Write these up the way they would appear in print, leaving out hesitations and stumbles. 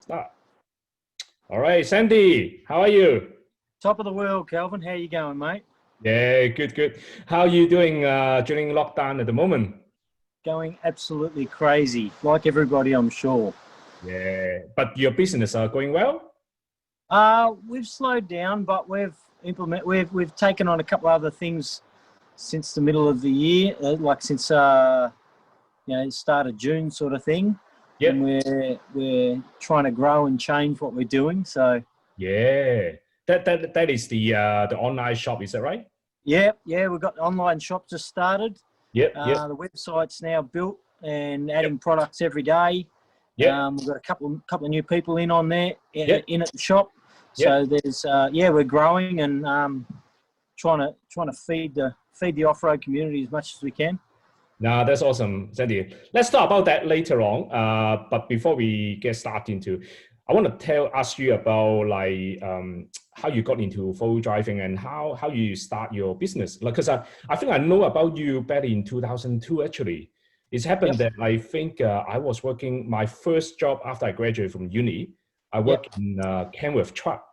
Start. All right, Sandy, how are you? Top of the world, Calvin. How you going, mate? Yeah, good, good. How are you doing during lockdown at the moment? Going absolutely crazy, like everybody, I'm sure. Yeah, but your business are going well? We've slowed down, but we've taken on a couple of other things since the middle of the year, like since start of June sort of thing, and Yep. we're trying to grow and change what we're doing. So Yeah. That is the online shop, is that right? yeah, we've got the online shop just started. Yep, yep, The website's now built and adding products every day. yep, We've got a couple of new people in on there yep, in at the shop. yep. So there's we're growing and trying to feed the off-road community as much as we can. Nah, that's awesome, Sandy. Let's talk about that later on. But before we get started into, I want to ask you about how you got into full driving and how you start your business. Like, cause I think I know about you back in 2002. Actually, it's happened Yep. that I think I was working my first job after I graduated from uni. I Yep. worked in Kenworth truck,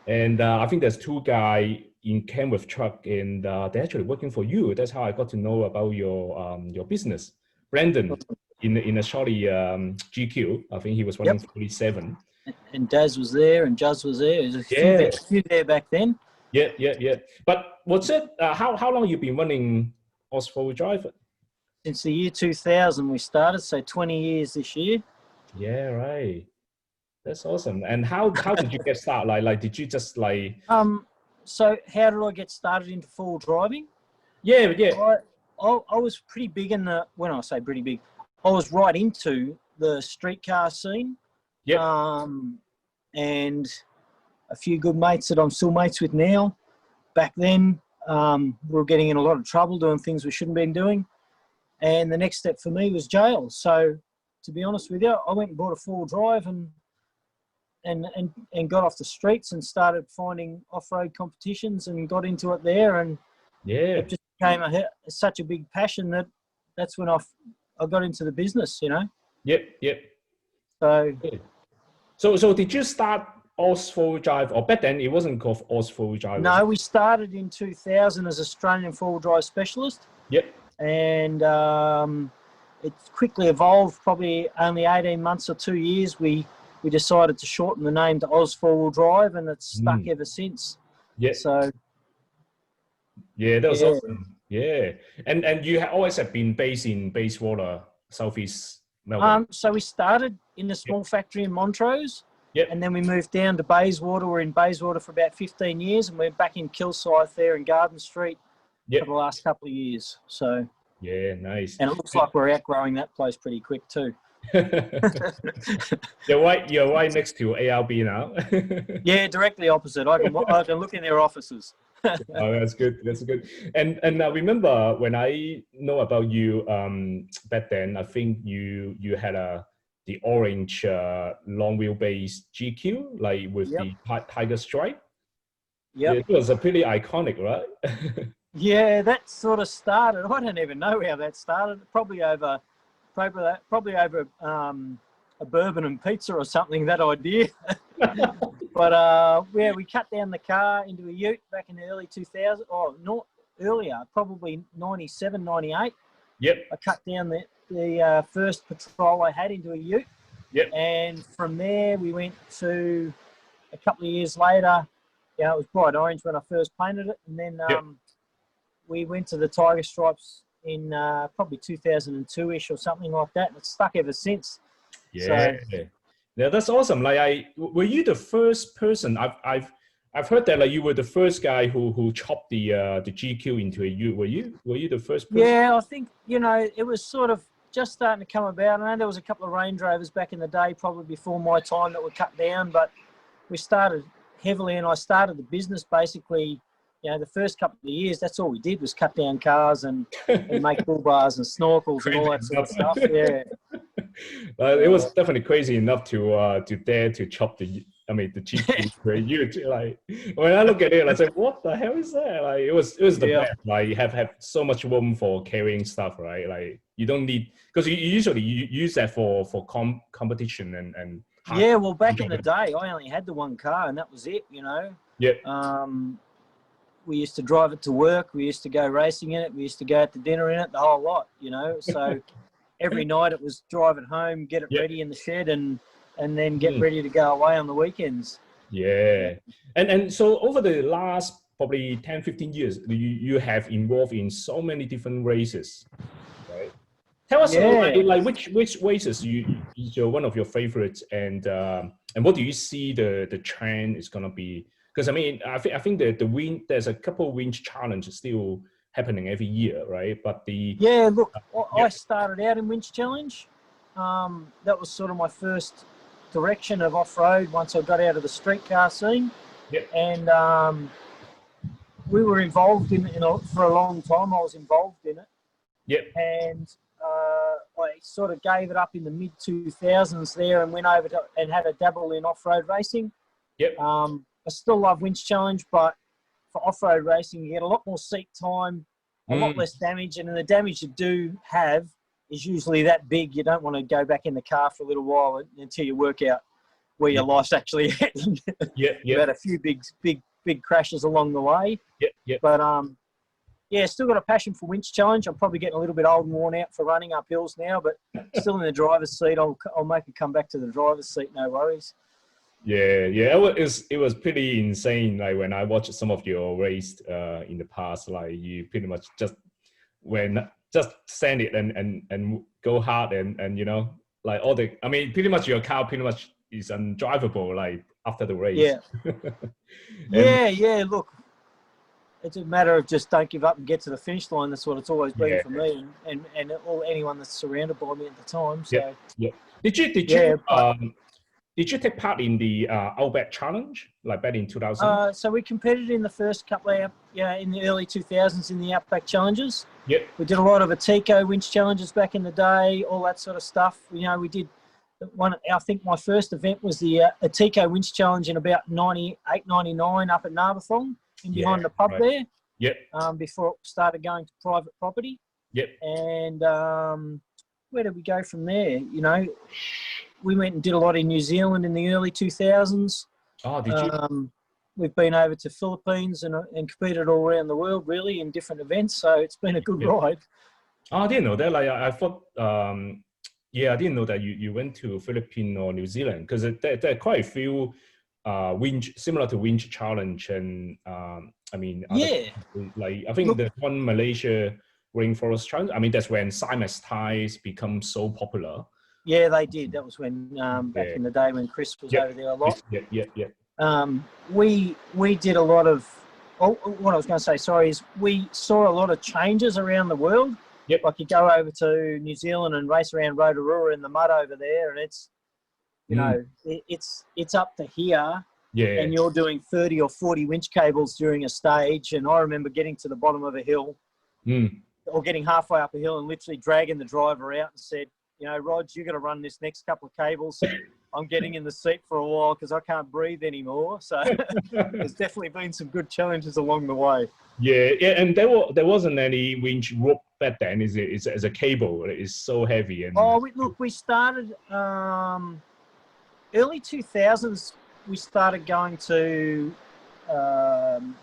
and I think there's two guys in Kenworth truck, and they're actually working for you. That's how I got to know about your business. Brandon in a shorty GQ. I think he was running Yep. 47. And Daz was there and Juz was there. There's a Yeah, few there back then. yeah. But what's it? How long you been running AUS4WD drive? Since the year 2000 we started, so 20 years this year. Yeah, right. That's awesome. And how did you get started? Like did you just like? So how did I get started into full driving? Yeah, yeah. I was pretty big in the, when I say pretty big, I was right into the streetcar scene. Yep. And a few good mates that I'm still mates with now. Back then, we were getting in a lot of trouble doing things we shouldn't have been doing. And the next step for me was jail. So to be honest with you, I went and bought a full drive and got off the streets and started finding off-road competitions and got into it there. And Yeah. it just became such a big passion that that's when I got into the business, you know. Yep. So, so did you start AUS4WD drive, or back then it wasn't called AUS4WD drive? no, we started in 2000 as Australian four-wheel drive specialist. Yep. And it quickly evolved. Probably only 18 months or 2 years, we decided to shorten the name to AUS4WD drive, and it's stuck ever since. Yeah. So yeah, that was awesome. Yeah, and you always have been based in Bayswater, Southeast Melbourne. So we started in a small factory in Montrose. Yep. And then we moved down to Bayswater. We're in Bayswater for about 15 years, and we're back in Kilsyth there in Garden Street for the last couple of years. So yeah, nice. And it looks like we're outgrowing that place pretty quick too. You're right next to ARB now. Yeah, directly opposite. I can look in their offices. Oh, that's good. That's good. And I remember when I know about you back then, I think you had the orange long wheelbase GQ, like with the tiger stripe. Yeah, it was a pretty iconic, right? Yeah, that sort of started. I don't even know how that started. Probably over a bourbon and pizza or something. That idea. But yeah, we cut down the car into a ute back in the early 2000s, or not earlier, probably 97, 98. Yep. I cut down the first patrol I had into a ute. Yep. And from there we went to, a couple of years later, it was bright orange when I first painted it, and then we went to the tiger stripes in probably 2002-ish or something like that, and it's stuck ever since. Yeah. So, yeah, that's awesome. Like, were you the first person? I've heard that like you were the first guy who chopped the GQ into a U. Were you the first person? Yeah, I think it was sort of just starting to come about. I know there was a couple of Range Rovers back in the day, probably before my time, that were cut down, but we started heavily, and I started the business basically. The first couple of years, that's all we did was cut down cars and make bull bars and snorkels and all that sort of stuff. Yeah. It was definitely crazy enough to dare to chop the I mean, the cheap seats were huge. Like when I look at it, I say, what the hell is that? Like it was the Yeah. best. Like you have so much room for carrying stuff, right? Like you don't need, because you usually you use that for competition and Yeah, well, back in the day, I only had the one car, and that was it. You know. Yeah. We used to drive it to work. We used to go racing in it. We used to go out to dinner in it. The whole lot. You know. So every night it was drive it home, get it ready in the shed, and then get ready to go away on the weekends. Yeah. And so over the last probably 10, 15 years, you have involved in so many different races, right? Tell us like which races is one of your favorites, and what do you see the trend is gonna be? Because I mean, I think the there's a couple winch challenges still happening every year, right? But look, I started out in winch challenge. That was sort of my first direction of off-road once I got out of the streetcar scene. And we were involved in for a long time. I was involved in it. And I sort of gave it up in the mid 2000s there and went over and had a dabble in off-road racing. I still love winch challenge, but for off-road racing, you get a lot more seat time, a lot less damage, and the damage you do have is usually that big. You don't want to go back in the car for a little while until you work out where your life's actually at. We've had a few big crashes along the way. But still got a passion for winch challenge. I'm probably getting a little bit old and worn out for running up hills now, but still in the driver's seat. I'll make a come back to the driver's seat, no worries. It was pretty insane. Like when I watched some of your race in the past, like you pretty much just send it and go hard and you know, like I mean pretty much your car pretty much is undrivable like after the race. Look, it's a matter of just don't give up and get to the finish line. That's what it's always been for me and anyone that's surrounded by me at the time. So Did you take part in the Outback Challenge, like back in 2000? So we competed in the first couple of, in the early 2000s in the Outback Challenges. We did a lot of Atico winch challenges back in the day, all that sort of stuff. You know, we did one. I think my first event was the Atico winch challenge in about 98, 99 up at Narberthong, in behind the pub there. Before it started going to private property. And where did we go from there? You know, we went and did a lot in New Zealand in the early 2000s. Oh, did you? We've been over to Philippines and competed all around the world, really, in different events. So it's been a good ride. Oh, I didn't know that. Like, I thought, I didn't know that you went to Philippines or New Zealand, because there are quite a few winch, similar to winch challenge. And I mean, like I think the one Malaysia Rainforest Challenge, I mean, that's when Simex tires become so popular. Yeah, they did. That was when back in the day when Chris was over there a lot. We did a lot of. What I was going to say, sorry, is we saw a lot of changes around the world. Like you go over to New Zealand and race around Rotorua in the mud over there, and it's, you know, it's up to here. And you're doing 30 or 40 winch cables during a stage. And I remember getting to the bottom of a hill, or getting halfway up a hill, and literally dragging the driver out and said, you know, Rog, you got to run this next couple of cables. I'm getting in the seat for a while because I can't breathe anymore. So there's definitely been some good challenges along the way. And there wasn't any winch rope back then, is it? It's as a cable. It's so heavy. And we started early 2000s. We started going to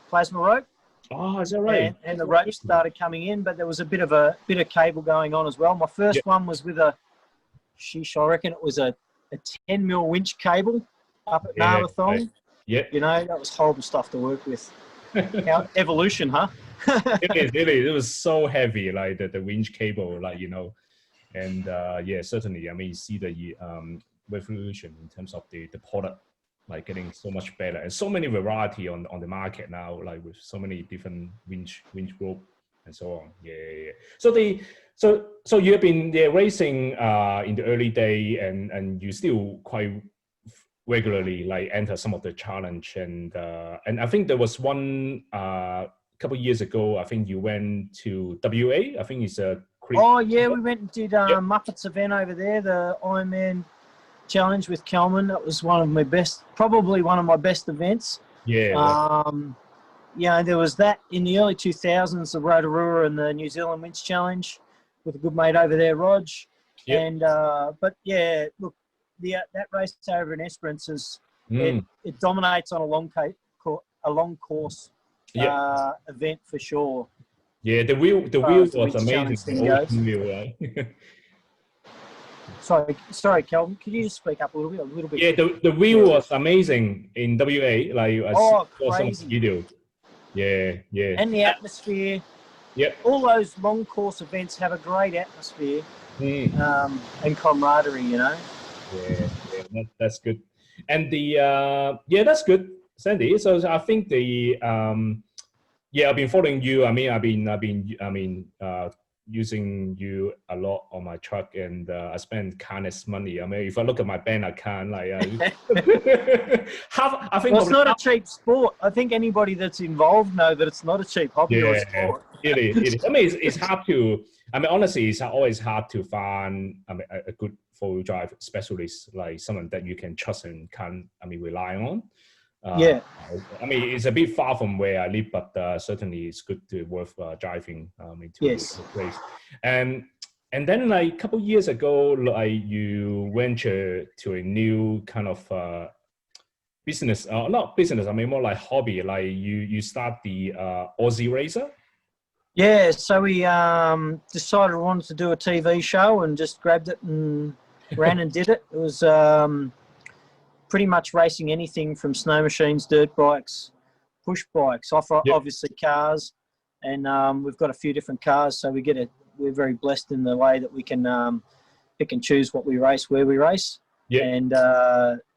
plasma rope. Oh, is that right? And the rope started coming in, but there was a bit of cable going on as well. My first one was with I reckon it was a 10 mil winch cable up at Narberthong. You know, that was horrible stuff to work with. Evolution, huh? It is. It was so heavy, like the winch cable, like, you know. And certainly, I mean, you see the revolution in terms of the product, like getting so much better, and so many variety on the market now, like with so many different winch rope and so on. So you've been racing in the early day, and you still quite regularly like enter some of the challenge, and I think there was one couple of years ago. I think you went to WA. I think it's a we went and did Muppets event over there, the Ironman Challenge with Kelman. That was one of my best, probably one of my best events. Yeah. Yeah, there was that in the early 2000s, the Rotorua and the New Zealand Winch Challenge with a good mate over there, Rog. Yep. And but yeah, look, that race over in Esperance is it dominates on a long course event for sure. Yeah, the wheel was amazing. The ocean wheel, right? Sorry, Kelvin. Could you just speak up a little bit? Yeah, the wheel was amazing in WA. Like I saw some crazy video. Yeah. And the atmosphere. Yep. All those long course events have a great atmosphere and camaraderie. You know. Yeah, that's good. And the that's good, Sandy. So I think the I've been following you. I mean, using you a lot on my truck, and I spend kindness money. I mean, if I look at my bank account, like I think it's not a cheap sport. I think anybody that's involved know that it's not a cheap hobby or sport. It is. I mean, it's hard to. I mean, honestly, it's always hard to find a good four-wheel drive specialist, like someone that you can trust and can rely on. I mean, it's a bit far from where I live, but certainly it's good to worth driving into the place. And then like a couple of years ago, like you venture to a new kind of business, not business. I mean, more like hobby. Like you start the Aussie Racer. Yeah, so we decided we wanted to do a TV show and just grabbed it and ran and did it. It was pretty much racing anything from snow machines, dirt bikes, push bikes, obviously cars, and we've got a few different cars, so we're very blessed in the way that we can pick and choose what we race, where we race, and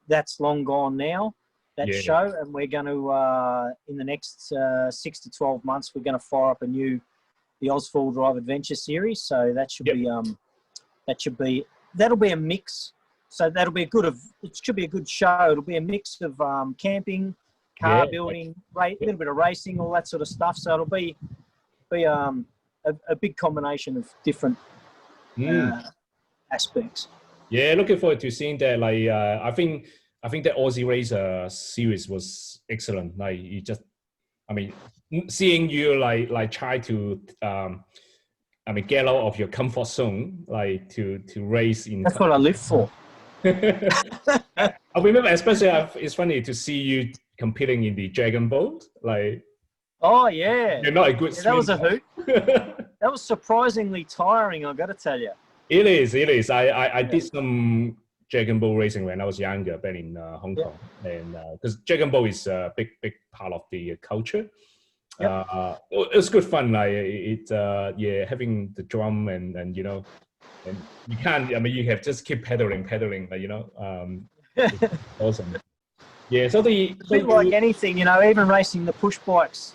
that's long gone now, that show, and we're going to in the next 6 to 12 months we're going to fire up the AUS4WD Adventure series, so that should that'll be a mix. So it should be a good show. It'll be a mix of camping, car building, a little bit of racing, all that sort of stuff. So it'll be a big combination of different aspects. Yeah, looking forward to seeing that. Like I think the Aussie Racer series was excellent. Like seeing you like try to get out of your comfort zone, like to race in. That's what I live for. I remember, especially it's funny to see you competing in the dragon boat. Like, oh yeah, you're not a good swimmer. That was a hoot. That was surprisingly tiring, I got to tell you. It is. I did some dragon boat racing when I was younger, back in Hong Kong, and because dragon boat is a big part of the culture. It was good fun. Like having the drum and you know. And you can't. I mean, you have just keep pedaling. Like, you know, awesome. Yeah. So like anything, you know, even racing the push bikes.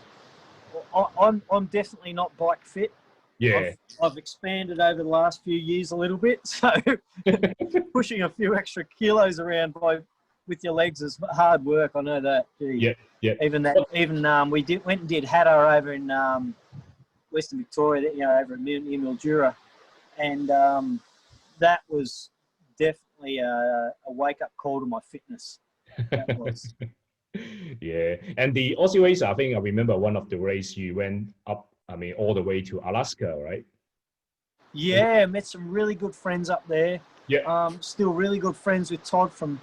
I'm definitely not bike fit. Yeah. I've expanded over the last few years a little bit, so pushing a few extra kilos around with your legs is hard work. I know that. Gee. Yeah. Even we went and did Hattah over in Western Victoria. You know, over in Mildura. And that was definitely a wake-up call to my fitness. That was. Yeah, and the Aussie Racer, I think I remember one of the race you went up, all the way to Alaska, right? Yeah, met some really good friends up there. Yeah. Still really good friends with Todd from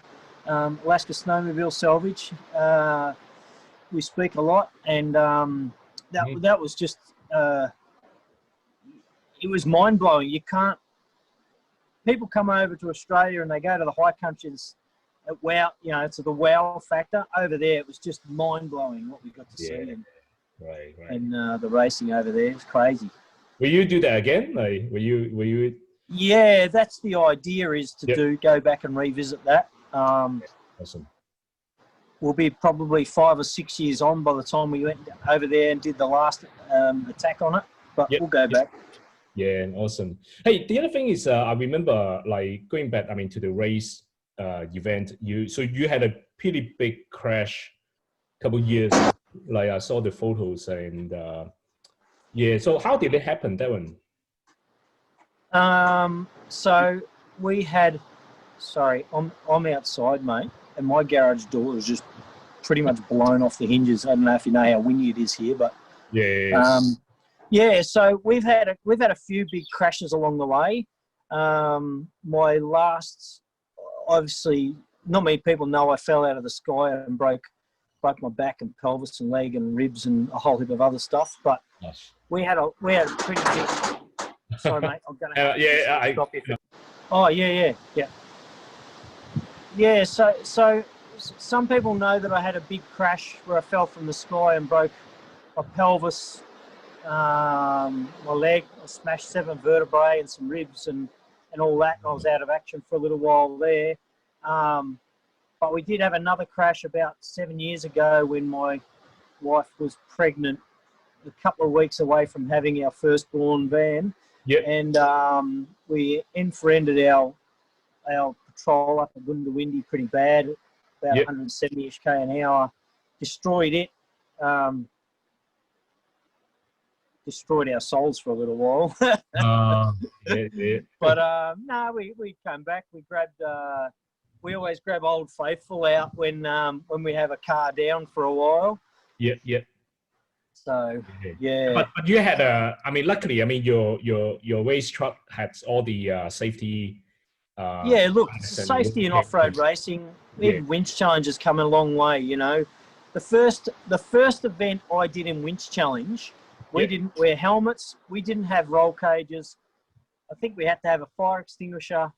Alaska Snowmobile Salvage. We speak a lot, and that was just... it was mind-blowing. People come over to Australia and they go to the high countries. It's the wow factor. Over there, it was just mind-blowing what we got to see. Right. And the racing over there is crazy. Will you do that again? Like, will you? Yeah, that's the idea, is to go back and revisit that. Awesome. We'll be probably 5 or 6 years on by the time we went over there and did the last attack on it. But we'll go back. Yeah, awesome. Hey, the other thing is, I remember like going back, to the race event. You had a pretty big crash a couple years. Like I saw the photos, and so how did it happen, that one? So we had Sorry, I'm outside, mate, and my garage door is just pretty much blown off the hinges. I don't know if you know how windy it is here, but Yes. yeah. So we've had a few big crashes along the way. My last, obviously, not many people know I fell out of the sky and broke my back and pelvis and leg and ribs and a whole heap of other stuff. But Yes. we had a pretty big. Sorry, mate. I'm gonna have to stop you. Oh yeah. Yeah. So some people know that I had a big crash where I fell from the sky and broke my pelvis, my leg. I smashed 7 vertebrae and some ribs and all that. And I was out of action for a little while there. But we did have another crash about 7 years ago when my wife was pregnant, a couple of weeks away from having our firstborn van. Yep. And we end-for-ended our patrol up at Windy pretty bad, about 170-ish k an hour. Destroyed it. Destroyed our souls for a little while. Yeah. But no, we came back. We grabbed. We always grab Old Faithful out when we have a car down for a while. Yeah. So yeah. But you had luckily, your race truck had all the safety. Yeah, look, safety in off-road racing, even winch challenge has come a long way. You know, the first event I did in winch challenge, we didn't wear helmets, we didn't have roll cages. I think we had to have a fire extinguisher.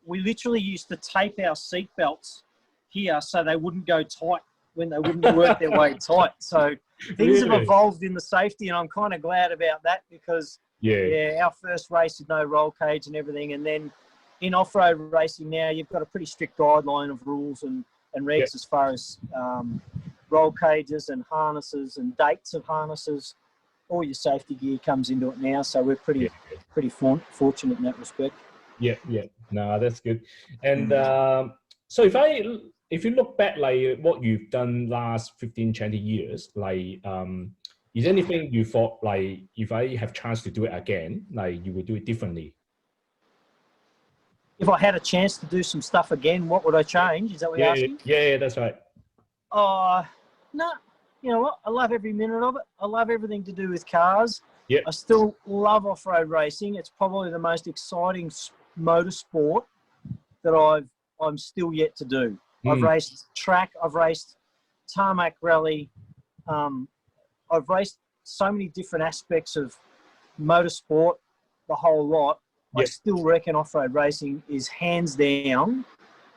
We literally used to tape our seat belts here so they wouldn't go tight when they wouldn't work their way tight. So things have evolved in the safety, and I'm kind of glad about that because our first race is no roll cage and everything, and then in off-road racing now you've got a pretty strict guideline of rules and regs as far as roll cages and harnesses and dates of harnesses. All your safety gear comes into it now, so we're pretty fortunate in that respect. Yeah. No, that's good. And so if you look back, like what you've done last 15, 20 years, like is there anything you thought, like, if I have chance to do it again, like you would do it differently? If I had a chance to do some stuff again, what would I change? Is that what you're asking? Yeah, that's right. No, you know what? I love every minute of it. I love everything to do with cars. Yeah. I still love off-road racing. It's probably the most exciting motorsport that I'm still yet to do. I've raced track, I've raced tarmac rally, I've raced so many different aspects of motorsport, the whole lot. I still reckon off-road racing is hands down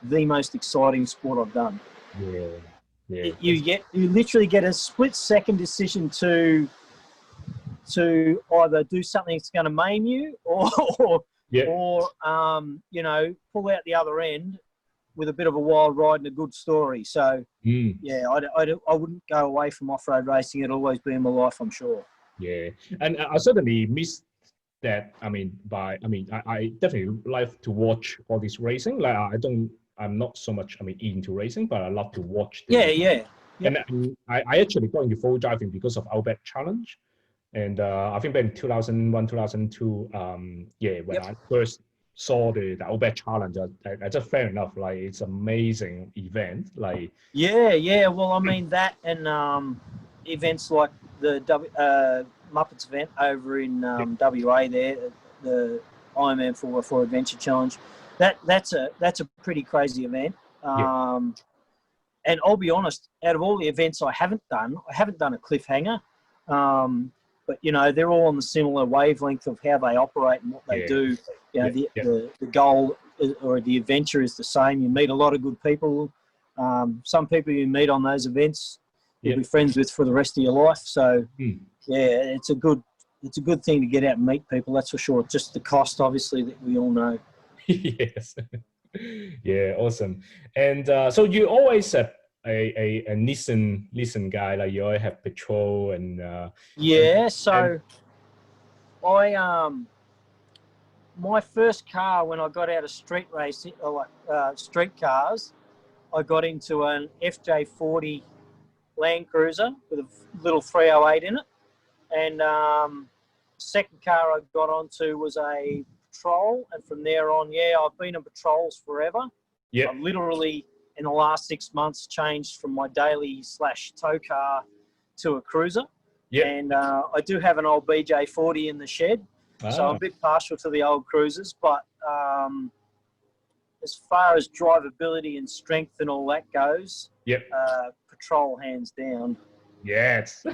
the most exciting sport I've done. Yeah. You literally get a split-second decision to either do something that's going to maim you or you know, pull out the other end with a bit of a wild ride and a good story. So I wouldn't go away from off-road racing. It'll always be in my life, I'm sure. Yeah, and I certainly miss that. I definitely like to watch all this racing. Like I'm not so much into racing, but I love to watch them. Yeah. And I actually got into full driving because of Outback Challenge. And I think back in 2001, 2002, when I first saw the Outback Challenge, I just fell in love. Like, it's an amazing event. Like, well, I mean, that and events like the Muppets event over in WA there, the Ironman 4x4 Adventure Challenge, that's a pretty crazy event. And I'll be honest, out of all the events I haven't done a cliffhanger. But, you know, they're all on the similar wavelength of how they operate and what they do. You know, the goal or the adventure is the same. You meet a lot of good people. Some people you meet on those events, you'll be friends with for the rest of your life. So, it's a good thing to get out and meet people, that's for sure. Just the cost, obviously, that we all know. Yes. Yeah, awesome. And so you always have a Nissan guy, like you always have petrol and so I my first car when I got out of street racing, street cars, I got into an FJ40 Land Cruiser with a little 308 in it, and second car I got onto was a patrol, and from there on, yeah, I've been in patrols forever. Yeah. I've literally, in the last 6 months, changed from my daily / tow car to a cruiser. Yeah. And I do have an old BJ40 in the shed, so I'm a bit partial to the old cruisers. But as far as drivability and strength and all that goes, yep. Patrol hands down. Yes.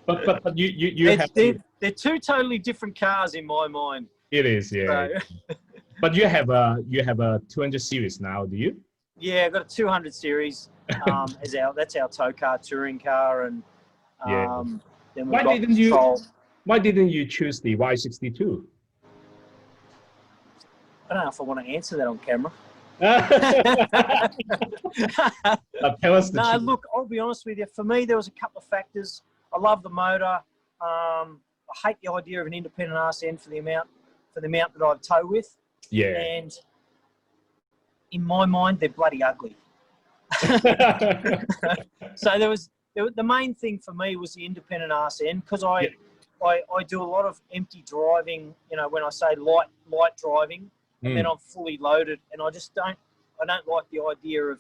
but you have they're two totally different cars in my mind. It is, yeah. So. But you have a 200 series now, do you? Yeah, I've got a 200 series. That's our tow car, touring car, and yeah. then we've got Patrol. Why didn't you choose the Y62? I don't know if I want to answer that on camera. Tell us the truth. Look, I'll be honest with you. For me, there was a couple of factors. I love the motor. I hate the idea of an independent RCN for the amount that I tow with. Yeah. And in my mind, they're bloody ugly. So the main thing for me was the independent RCN, because I do a lot of empty driving. You know, when I say light driving. And then I'm fully loaded, and I don't like the idea of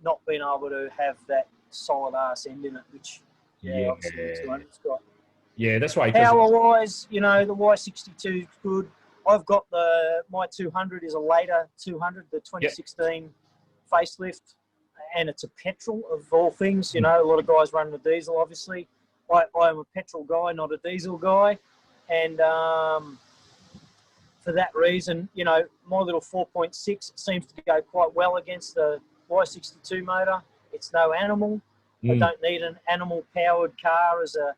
not being able to have that solid arse end in it, which obviously the 200's got. Yeah, that's right. Power-wise, you know, the Y62 is good. I've got my 200 is a later 200, the 2016 facelift, and it's a petrol of all things. You know, a lot of guys running a diesel, obviously. I am a petrol guy, not a diesel guy, and for that reason, you know, my little 4.6 seems to go quite well against the Y62 motor. It's no animal. I don't need an animal-powered car as a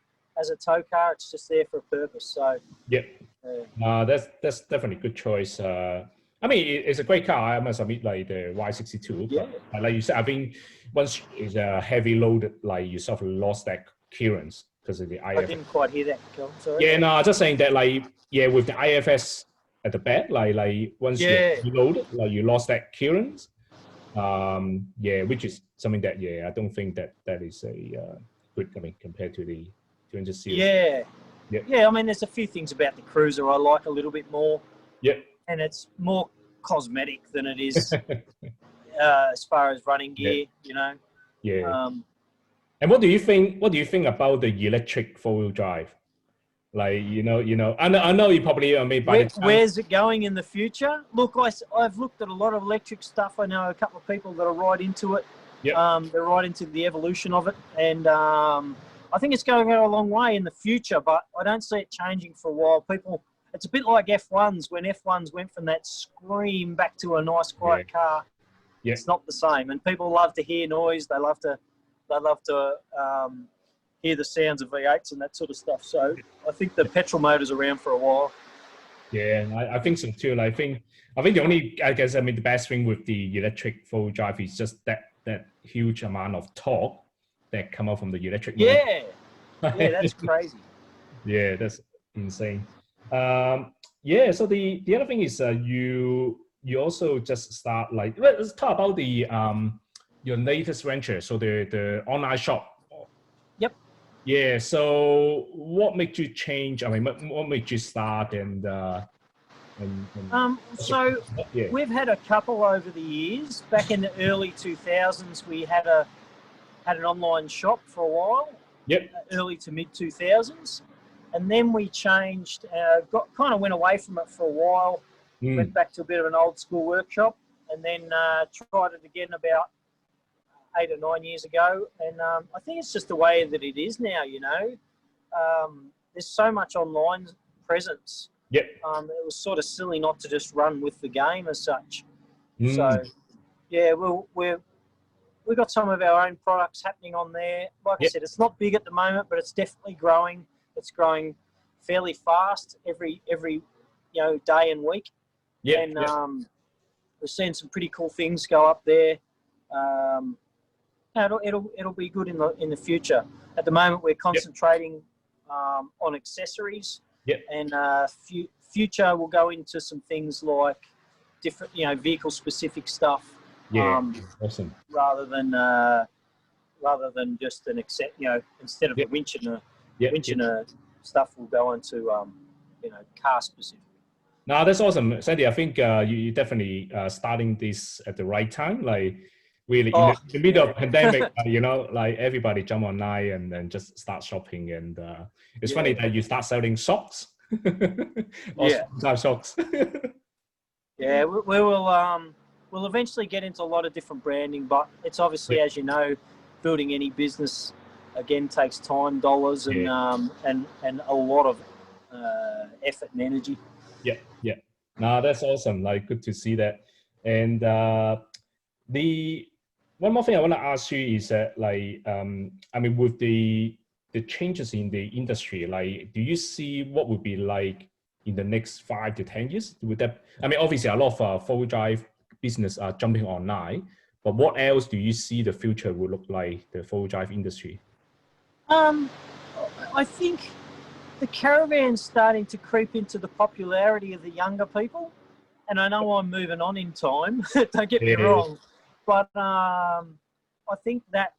tow car. It's just there for a purpose. So that's definitely a good choice. I mean, it's a great car. I must admit, like the Y62. Yeah. But like you said, I think once it's a heavy load, like you sort of lost that clearance because of the IFS. I didn't quite hear that, Kel. Sorry. Yeah, no, just saying that, like, yeah, with the IFS at the back, like once you load, like you lost that clearance. Which is something that I don't think that is a good. I mean, compared to the 200 series. Yeah. I mean, there's a few things about the cruiser I like a little bit more. Yeah. And it's more cosmetic than it is as far as running gear. You know. Yeah. And what do you think? What do you think about the electric 4-wheel drive? Like, you know, I know you probably, I mean, where's it going in the future? Look, I've looked at a lot of electric stuff. I know a couple of people that are right into it. Yep. They're right into the evolution of it. And I think it's going to go a long way in the future, but I don't see it changing for a while. It's a bit like F1s. When F1s went from that scream back to a nice, quiet car, it's not the same. And people love to hear noise. They love to hear the sounds of V8s and that sort of stuff. So I think the petrol motor's around for a while. Yeah, I think so too. And I think the only, the best thing with the electric 4-wheel drive is just that huge amount of torque that come out from the electric motor. Yeah, that's crazy. Yeah, that's insane. So the other thing is you also just start, like, let's talk about the your latest venture. So the online shop. Yeah. So, what made you change? I mean, what made you start So we've had a couple over the years. Back in the early 2000s, we had an online shop for a while. Yep. Early to mid 2000s, and then we changed. Went away from it for a while. Went back to a bit of an old school workshop, and then tried it again about 8 or 9 years ago, and I think it's just the way that it is now. You know, there's so much online presence. Yep. It was sort of silly not to just run with the game as such. So, yeah, we've got some of our own products happening on there. Like I said, it's not big at the moment, but it's definitely growing. It's growing fairly fast every day and week. Yeah. And we're seeing some pretty cool things go up there. It'll be good in the future. At the moment, we're concentrating on accessories. Yep. And future we'll go into some things like different, vehicle specific stuff. Yeah. Awesome. Rather than just an instead of a winch and a stuff, we'll go into car specific. No, that's awesome, Sandy. I think you definitely starting this at the right time. Like really in the middle of pandemic, like everybody jump online and then just start shopping. And it's funny that you start selling socks. Or type socks. Yeah, we'll eventually get into a lot of different branding, but it's obviously, as you know, building any business again takes time, dollars, and a lot of effort and energy. Yeah. No, that's awesome. Like, good to see that. And the one more thing I want to ask you is that, like, I mean, with the changes in the industry, like, do you see what would be like in the next 5 to 10 years? Would that? I mean, obviously, a lot of four-wheel drive business are jumping online, but what else do you see the future will look like the four-wheel drive industry? I think the caravan's starting to creep into the popularity of the younger people. And I know I'm moving on in time, don't get me wrong. But I think that,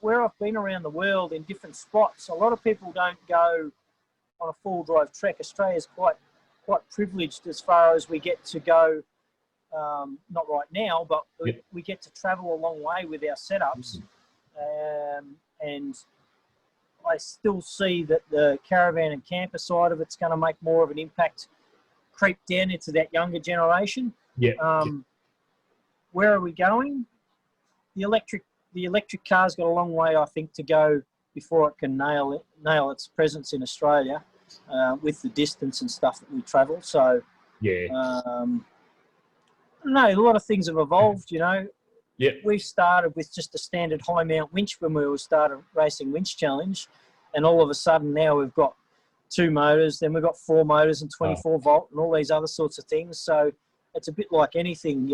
where I've been around the world in different spots, a lot of people don't go on a full drive trek. Australia's quite privileged as far as we get to go, not right now, but we get to travel a long way with our setups. And I still see that the caravan and camper side of it's going to make more of an impact, creep down into that younger generation. Where are we going? The electric car's got a long way, I think, to go before it can nail its presence in Australia with the distance and stuff that we travel. So no, a lot of things have evolved. We started with just a standard high mount winch when we started racing Winch Challenge, and all of a sudden now we've got 2 motors, then we've got 4 motors and 24 volt and all these other sorts of things. So it's a bit like anything,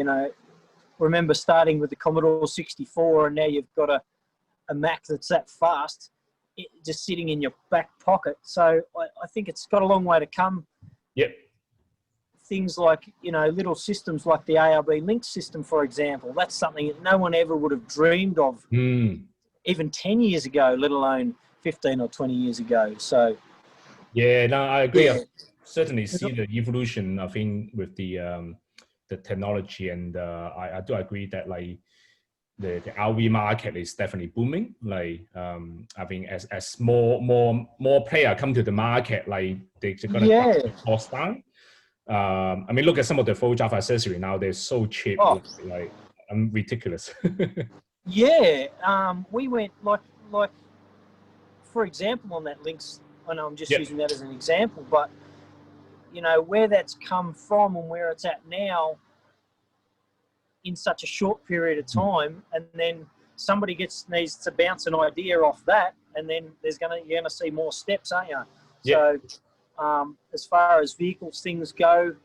Remember starting with the Commodore 64 and now you've got a Mac that's that fast, just sitting in your back pocket. So I think it's got a long way to come. Things like, little systems like the ARB Link system, for example, that's something that no one ever would have dreamed of even 10 years ago, let alone 15 or 20 years ago. So no, I agree. I certainly see the evolution, I think, with the technology, and I do agree that like the RV market is definitely booming. Like I think as more player come to the market, like they're gonna cut the cost down. I mean, look at some of the full drive accessory now; they're so cheap, like ridiculous. We went like for example on that Lynx. I know I'm just using that as an example, but where that's come from and where it's at now in such a short period of time, and then somebody needs to bounce an idea off that, and then you're gonna see more steps, aren't you? So as far as vehicles things go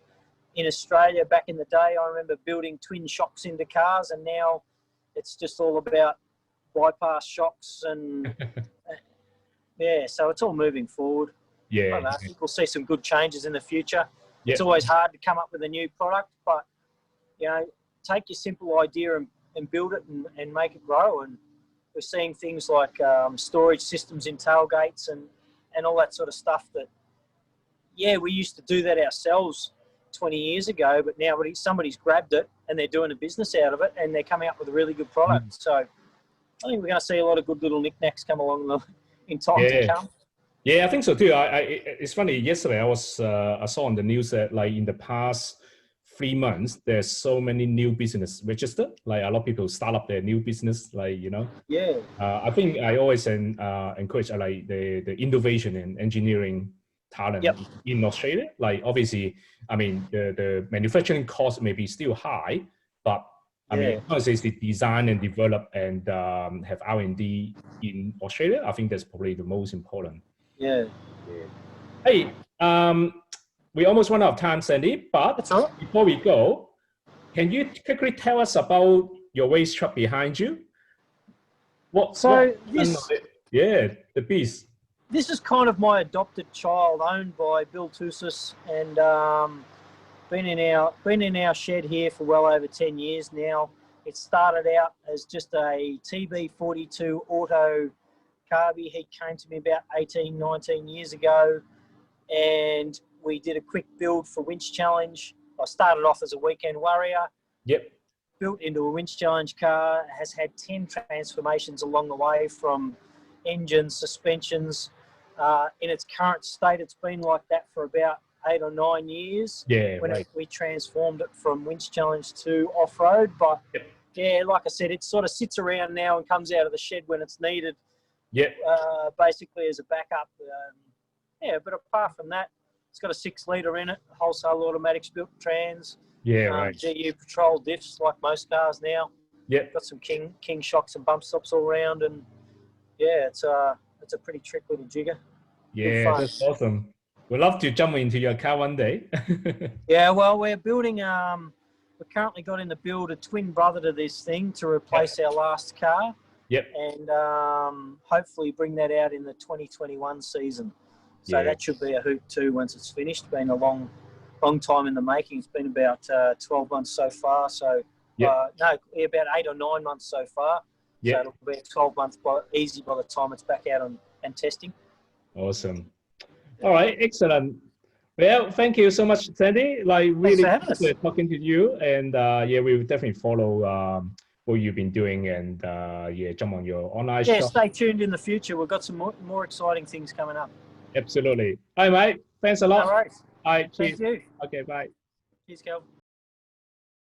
in Australia back in the day, I remember building twin shocks into cars, and now it's just all about bypass shocks and so it's all moving forward. I think we'll see some good changes in the future. It's always hard to come up with a new product, but take your simple idea and build it and make it grow. And we're seeing things like storage systems in tailgates and all that sort of stuff that we used to do that ourselves 20 years ago, but now somebody's grabbed it and they're doing a business out of it, and they're coming up with a really good product. So I think we're going to see a lot of good little knickknacks come along in time to come. I think so too. It's funny. Yesterday, I saw on the news that like in the past 3 months, there's so many new business registered. Like a lot of people start up their new business. Like I think I always encourage like the innovation and engineering talent in Australia. Like obviously, I mean the manufacturing cost may be still high, but I mean, honestly, the design and develop and have R&D in Australia, I think that's probably the most important. Hey, we almost run out of time, Sandy, but before we go, can you quickly tell us about your race truck behind you? The beast. This is kind of my adopted child, owned by Bill Tussis, and been in our shed here for well over 10 years now. It started out as just a TB42 auto carby. He came to me about 18, 19 years ago. and we did a quick build for Winch Challenge. I started off as a weekend warrior. Yep. Built into a Winch Challenge car, has had 10 transformations along the way, from engines, suspensions. In its current state, it's been like that for about 8 or 9 years. Yeah, when right. we transformed it from Winch Challenge to Offroad. But Yep. yeah, like I said, it sort of sits around now and comes out of the shed when it's needed. Yep. Basically as a backup. Yeah, but apart from that, it's got a 6-litre in it, wholesale automatics built trans. Yeah, right. GU Patrol diffs like most cars now. Yep. Got some King shocks and bump stops all around, and yeah, it's a pretty trick little jigger. Yeah, that's awesome. We'd love to jump into your car one day. Yeah, well, we're building. We've currently got in the build a twin brother to this thing to replace our last car. Yep. And hopefully bring that out in the 2021 season. So Yeah. that should be a hoot too once it's finished. Been a long time in the making. It's been about 12 months so far. So Yep. about 8 or 9 months so far. Yep. So it'll be 12 months easy by the time it's back out and testing. Awesome. All right, excellent. Well, thank you so much, Sandy. Like, really good talking to you. And yeah, we will definitely follow what you've been doing, and yeah, jump on your online shop. Yeah, stay tuned in the future. We've got some more exciting things coming up. Absolutely. All right, mate. Thanks a lot. No worries. All right, cheers. Thank you. Okay, bye. Cheers, Cal.